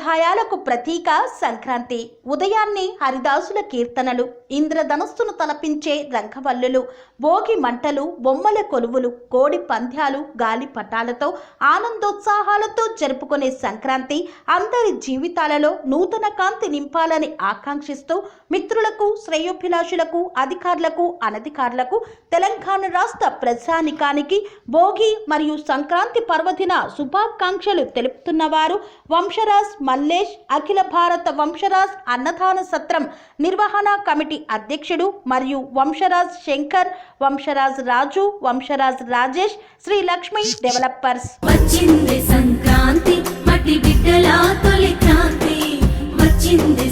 సంప్రదాయాలకు ప్రతీక సంక్రాంతి. ఉదయాన్నే హరిదాసుల కీర్తనలు, ఇంద్రధనస్సును తలపించే రంగవల్లులు, భోగి మంటలు, బొమ్మల కొలువులు, కోడి పంద్యాలు, గాలిపటాలతో ఆనందోత్సాహాలతో జరుపుకునే సంక్రాంతి అందరి జీవితాలలో నూతన కాంతి నింపాలని ఆకాంక్షిస్తూ మిత్రులకు, శ్రేయోభిలాషులకు, అధికారులకు, అనధికారులకు, తెలంగాణ రాష్ట్ర ప్రజానికానికి భోగి మరియు సంక్రాంతి పర్వదిన శుభాకాంక్షలు తెలుపుతున్నవారు వంశరాజ్ మల్లేష్, అఖిల భారత వంశరాజ్ అన్నదాన సత్రం నిర్వహణ కమిటీ అధ్యక్షుడు మరియు వంశరాజ్ శంకర్, వంశరాజ్ రాజు, వంశరాజ్ రాజేష్, శ్రీ లక్ష్మి డెవలపర్స్. వచ్చింది సంక్రాంతి, మట్టి బిడ్డల తొలి క్రాంతి, వచ్చింది